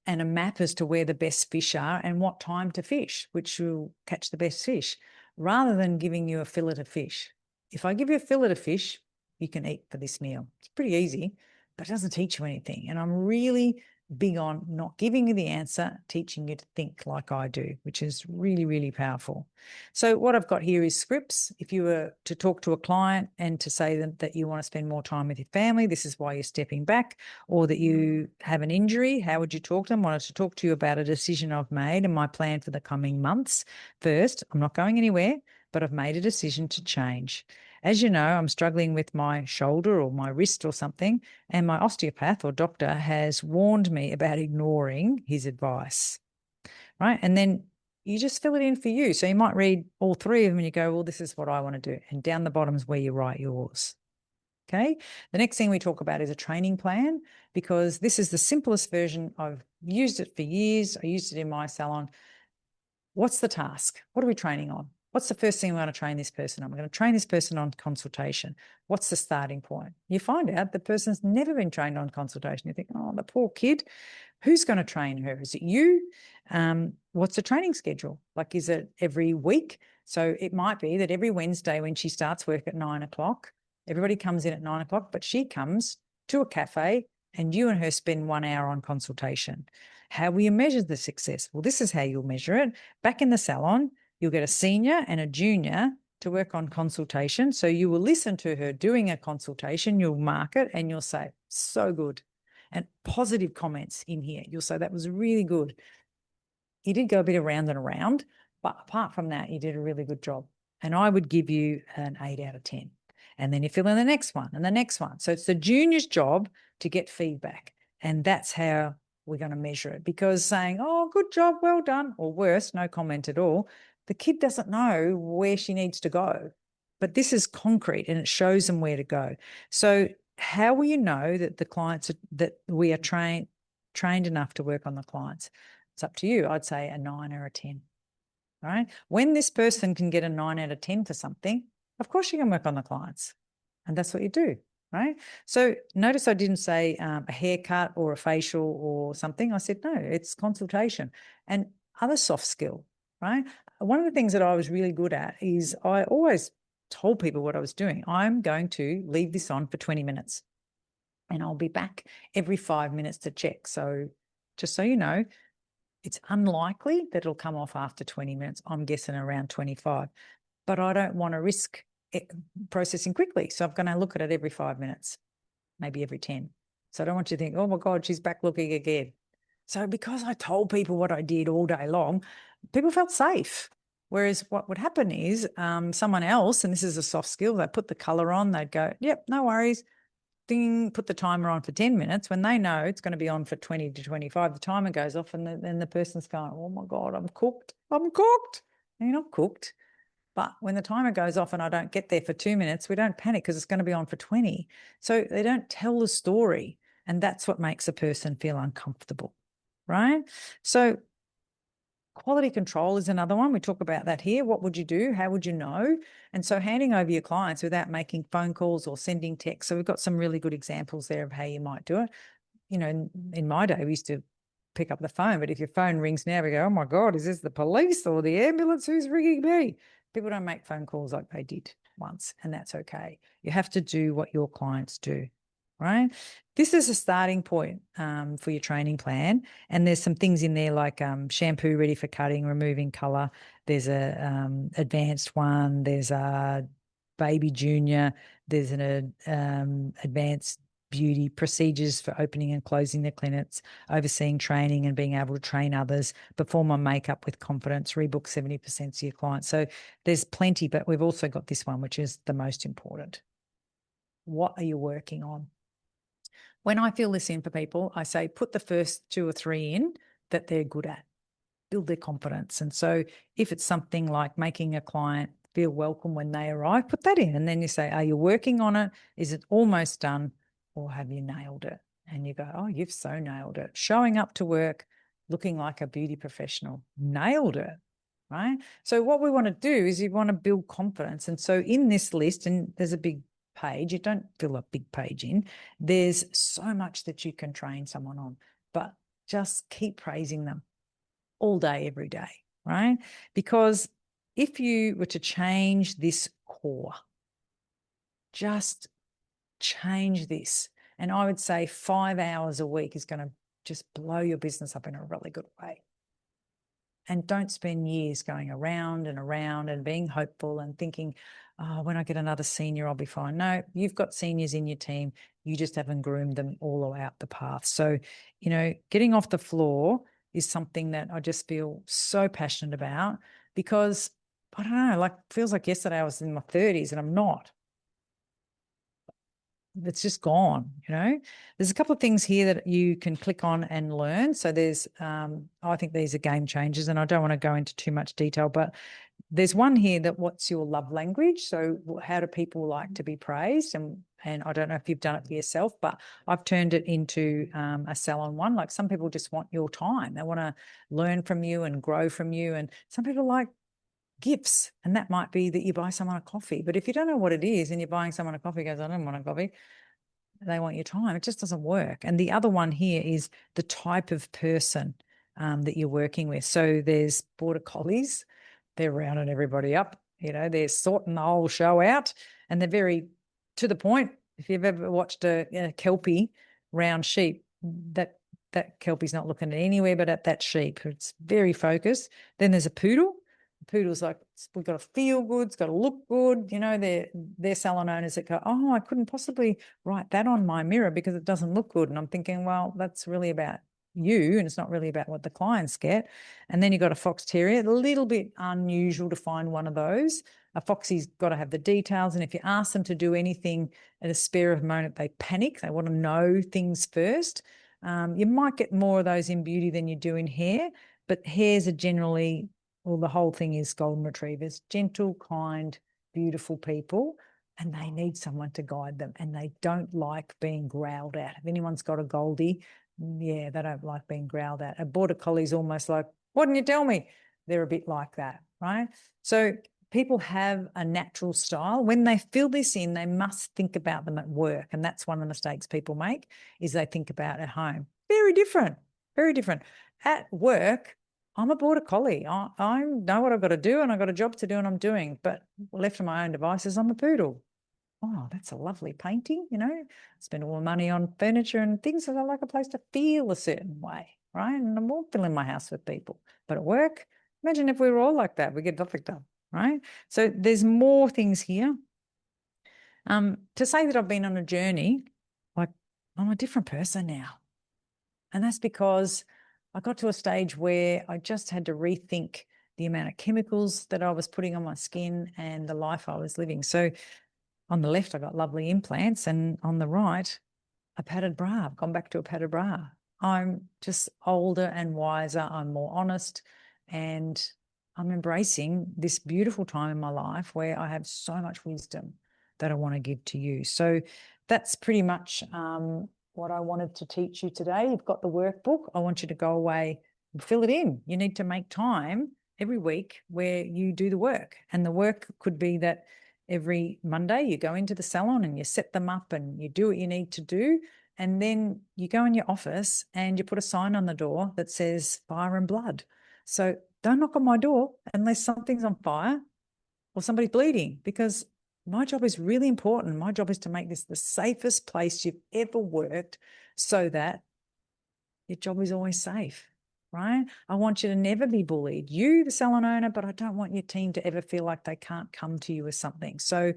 and a map as to where the best fish are and what time to fish, which will catch the best fish, rather than giving you a fillet of fish. If I give you a fillet of fish, you can eat for this meal. It's pretty easy, but it doesn't teach you anything. And I'm really big on not giving you the answer, teaching you to think like I do, which is really, really powerful. So what I've got here is scripts. If you were to talk to a client and to say that you want to spend more time with your family, this is why you're stepping back, or that you have an injury, how would you talk to them? I wanted to talk to you about a decision I've made and my plan for the coming months. First, I'm not going anywhere, but I've made a decision to change. As you know, I'm struggling with my shoulder or my wrist or something, and my osteopath or doctor has warned me about ignoring his advice, right? And then you just fill it in for you. So you might read all 3 of them and you go, well, this is what I want to do. And down the bottom is where you write yours. Okay. The next thing we talk about is a training plan, because this is the simplest version. I've used it for years. I used it in my salon. What's the task? What are we training on? What's the first thing we're going to train this person on? We're going to train this person on consultation. What's the starting point? You find out the person's never been trained on consultation. You think, oh, the poor kid. Who's going to train her? Is it you? What's the training schedule? Like, is it every week? So it might be that every Wednesday when she starts work at 9 o'clock, everybody comes in at 9 o'clock, but she comes to a cafe and you and her spend 1 hour on consultation. How will you measure the success? Well, this is how you'll measure it. Back in the salon, you'll get a senior and a junior to work on consultation. So you will listen to her doing a consultation, you'll mark it, and you'll say, so good. And positive comments in here. You'll say, that was really good. You did go a bit around and around, but apart from that, you did a really good job. And I would give you an 8 out of 10. And then you fill in the next one and the next one. So it's the junior's job to get feedback. And that's how we're going to measure it. Because saying, oh, good job, well done, or worse, no comment at all, the kid doesn't know where she needs to go. But this is concrete and it shows them where to go. So how will you know that the clients that we are trained enough to work on the clients? It's up to you. I'd say a 9 or a 10. All right. When this person can get a 9 out of 10 for something, of course you can work on the clients. And that's what you do. Right. So notice I didn't say a haircut or a facial or something. I said, no, it's consultation and other soft skill. Right. One of the things that I was really good at is I always told people what I was doing. I'm going to leave this on for 20 minutes and I'll be back every 5 minutes to check. So just so you know, it's unlikely that it'll come off after 20 minutes. I'm guessing around 25, but I don't want to risk it processing quickly. So I'm going to look at it every 5 minutes, maybe every 10. So I don't want you to think, oh my God, she's back looking again. So because I told people what I did all day long, people felt safe. Whereas what would happen is someone else, and this is a soft skill, they put the color on, they'd go, yep, no worries, ding, put the timer on for 10 minutes. When they know it's going to be on for 20 to 25, the timer goes off and then the person's going, oh my God, I'm cooked. I'm cooked. And you're not cooked. But when the timer goes off and I don't get there for 2 minutes, we don't panic because it's going to be on for 20. So they don't tell the story. And that's what makes a person feel uncomfortable, right? So Quality control is another one. We talk about that here. What would you do? How would you know? And so handing over your clients without making phone calls or sending texts. So we've got some really good examples there of how you might do it. You know, in my day, we used to pick up the phone, but if your phone rings now, we go, oh my God, is this the police or the ambulance? Who's ringing me? People don't make phone calls like they did once, and that's okay. You have to do what your clients do, right? This is a starting point for your training plan. And there's some things in there like shampoo ready for cutting, removing color. There's a advanced one. There's a baby junior. There's an advanced beauty procedures for opening and closing the clinics, overseeing training and being able to train others, perform on makeup with confidence, rebook 70% of your clients. So there's plenty, but we've also got this one, which is the most important. What are you working on? When I fill this in for people, I say put the first 2 or 3 in that they're good at, build their confidence. And so if it's something like making a client feel welcome when they arrive, put that in. And then you say, are you working on it? Is it almost done? Or have you nailed it? And you go, oh, you've so nailed it. Showing up to work, looking like a beauty professional, nailed it, right? So what we want to do is you want to build confidence. And so in this list, and there's a big page, you don't fill a big page in, there's so much that you can train someone on, but just keep praising them all day, every day, right? Because if you were to change this core, just change this. And I would say 5 hours a week is going to just blow your business up in a really good way. And don't spend years going around and being hopeful and thinking, oh, when I get another senior, I'll be fine. No, you've got seniors in your team. You just haven't groomed them all out the path. So, you know, getting off the floor is something that I just feel so passionate about because I don't know, like feels like yesterday I was in my 30s and I'm not. It's just gone, you know. There's a couple of things here that you can click on and learn. So there's, I think these are game changers, and I don't want to go into too much detail, but there's one here that what's your love language? So how do people like to be praised? And I don't know if you've done it for yourself, but I've turned it into a Salon one. Like some people just want your time. They want to learn from you and grow from you. And some people like gifts, and that might be that you buy someone a coffee. But if you don't know what it is and you're buying someone a coffee, goes, I don't want a coffee, they want your time, it just doesn't work. And the other one here is the type of person that you're working with. So there's border collies, they're rounding everybody up, you know, they're sorting the whole show out, and they're very to the point. If you've ever watched a Kelpie round sheep, that Kelpie's not looking at anywhere but at that sheep. It's very focused. Then there's a poodle. Poodle's like, we've got to feel good, it's got to look good. You know, they're salon owners that go, oh, I couldn't possibly write that on my mirror because it doesn't look good. And I'm thinking, well, that's really about you, and it's not really about what the clients get. And then you've got a fox terrier, a little bit unusual to find one of those. A foxy's got to have the details, and if you ask them to do anything at a spare of a moment, they panic. They want to know things first. You might get more of those in beauty than you do in hair, but hairs are generally, well, the whole thing is golden retrievers, gentle, kind, beautiful people, and they need someone to guide them, and they don't like being growled at. If anyone's got a Goldie, yeah, they don't like being growled at. A border collie's almost like, why didn't you tell me? They're a bit like that, right? So people have a natural style. When they fill this in, they must think about them at work, and that's one of the mistakes people make, is they think about at home. Very different, very different. At work, I'm a border collie. I know what I've got to do, and I've got a job to do, and I'm doing. But left to my own devices, I'm a poodle. Oh, that's a lovely painting, you know. Spend all the money on furniture and things, and I like a place to feel a certain way, right? And I'm all filling my house with people. But at work, imagine if we were all like that, we get nothing done, right? So there's more things here. To say that I've been on a journey, like I'm a different person now. And that's because I got to a stage where I just had to rethink the amount of chemicals that I was putting on my skin and the life I was living. So on the left, I got lovely implants, and on the right, a padded bra. I've gone back to a padded bra. I'm just older and wiser. I'm more honest, and I'm embracing this beautiful time in my life where I have so much wisdom that I want to give to you. So that's pretty much what I wanted to teach you today. You've got the workbook. I want you to go away fill it in. You need to make time every week where you do the work. And the work could be that every Monday you go into the salon and you set them up and you do what you need to do. And then you go in your office and you put a sign on the door that says fire and blood. So don't knock on my door unless something's on fire or somebody's bleeding, because my job is really important. My job is to make this the safest place you've ever worked so that your job is always safe, right? I want you to never be bullied. You, the salon owner, but I don't want your team to ever feel like they can't come to you with something. So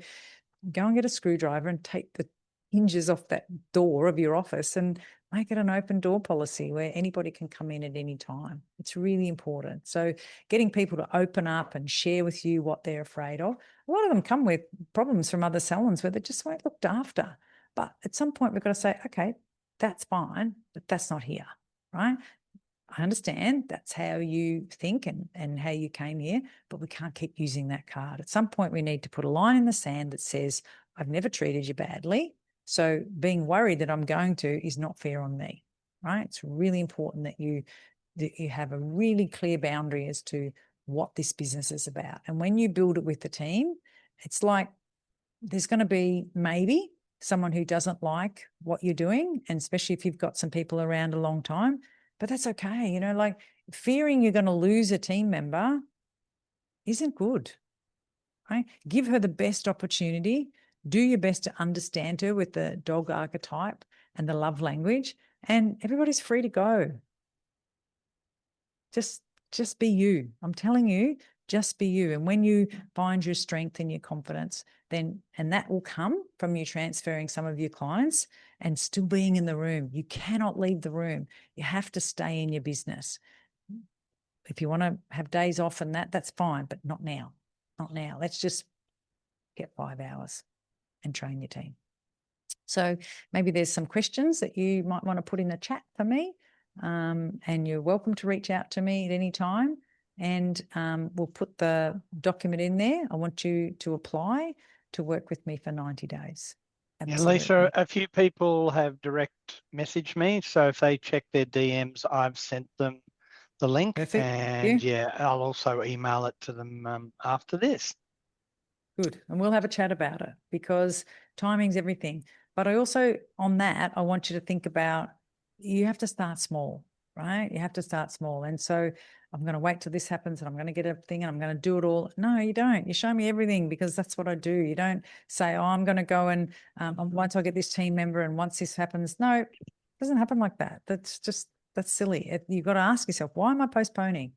go and get a screwdriver and take the hinges off that door of your office and make it an open door policy where anybody can come in at any time. It's really important. So getting people to open up and share with you what they're afraid of. A lot of them come with problems from other salons where they just weren't looked after. But at some point we've got to say, okay, that's fine, but that's not here, right? I understand that's how you think and how you came here, but we can't keep using that card. At some point, we need to put a line in the sand that says, I've never treated you badly. So being worried that I'm going to is not fair on me, right? It's really important that you have a really clear boundary as to what this business is about. And when you build it with the team, it's like there's going to be maybe someone who doesn't like what you're doing, and especially if you've got some people around a long time, but that's okay. You know, like fearing you're going to lose a team member isn't good, right? Give her the best opportunity. Do your best to understand her with the dog archetype and the love language, and everybody's free to go. Just be you. I'm telling you, just be you. And when you find your strength and your confidence, then, and that will come from you transferring some of your clients and still being in the room. You cannot leave the room. You have to stay in your business. If you want to have days off and that's fine, but not now. Not now. Let's just get 5 hours and train your team. So maybe there's some questions that you might want to put in the chat for me. And you're welcome to reach out to me at any time, and we'll put the document in there. I want you to apply to work with me for 90 days. Yeah, Lisa, a few people have direct messaged me. So if they check their DMs, I've sent them the link. Perfect. And yeah, I'll also email it to them after this. Good. And we'll have a chat about it, because timing's everything. But I also, on that, I want you to think about, you have to start small, right? You have to start small. And so I'm going to wait till this happens and I'm going to get a thing and I'm going to do it all. No, you don't. You show me everything, because that's what I do. You don't say, oh, I'm going to go and once I get this team member and once this happens. No, it doesn't happen like that. That's silly. You've got to ask yourself, why am I postponing?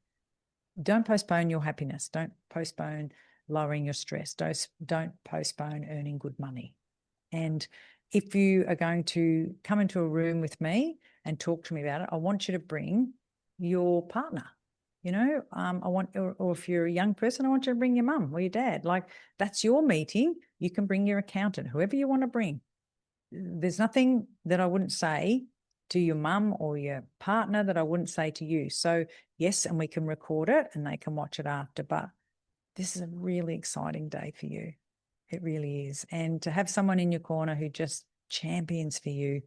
Don't postpone your happiness. Don't postpone lowering your stress. Don't postpone earning good money. And if you are going to come into a room with me and talk to me about it, I want you to bring your partner. You know, or if you're a young person, I want you to bring your mum or your dad. Like, that's your meeting. You can bring your accountant, whoever you want to bring. There's nothing that I wouldn't say to your mum or your partner that I wouldn't say to you. So yes, and we can record it and they can watch it after, but this is a really exciting day for you. It really is. And to have someone in your corner who just champions for you,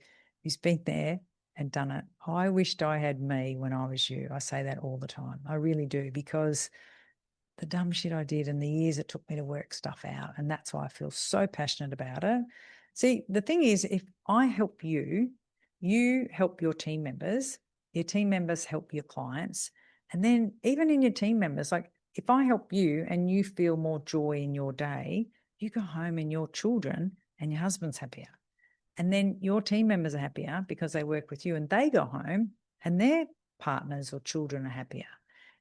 who's been there and done it. I wished I had me when I was you. I say that all the time. I really do, because the dumb shit I did and the years it took me to work stuff out. And that's why I feel so passionate about it. See, the thing is, if I help you, you help your team members help your clients. And then even in your team members, like if I help you and you feel more joy in your day, you go home and your children and your husband's happier. And then your team members are happier because they work with you, and they go home and their partners or children are happier.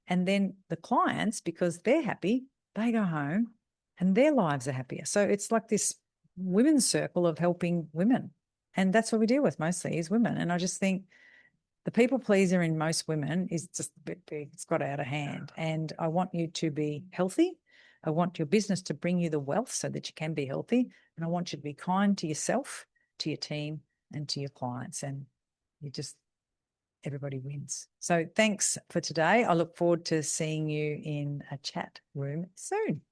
And then the clients, because they're happy, they go home and their lives are happier. So it's like this women's circle of helping women. And that's what we deal with mostly, is women. And I just think the people pleaser in most women is just a bit big. It's got out of hand. And I want you to be healthy. I want your business to bring you the wealth so that you can be healthy. And I want you to be kind to yourself, to your team, and to your clients. And everybody wins. So thanks for today. I look forward to seeing you in a chat room soon.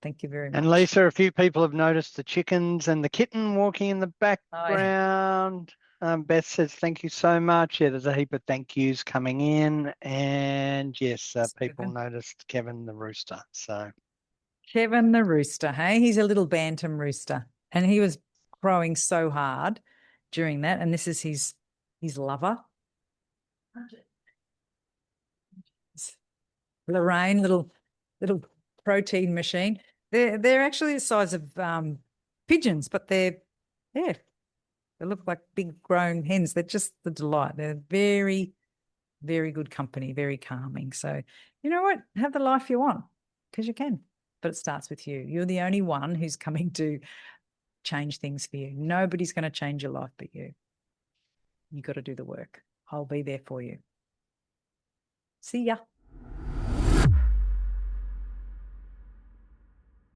Thank you very much. And Lisa, a few people have noticed the chickens and the kitten walking in the background. Beth says, thank you so much. Yeah, there's a heap of thank yous coming in. And yes, people noticed Kevin the rooster. So Kevin the rooster, hey? He's a little bantam rooster. And he was crowing so hard during that. And this is his lover. Lorraine, little protein machine. They're actually the size of pigeons, but they look like big grown hens. They're just the delight. They're very, very good company, very calming. So you know what? Have the life you want because you can. But it starts with you. You're the only one who's coming to change things for you. Nobody's going to change your life but you. You got to do the work. I'll be there for you. See ya.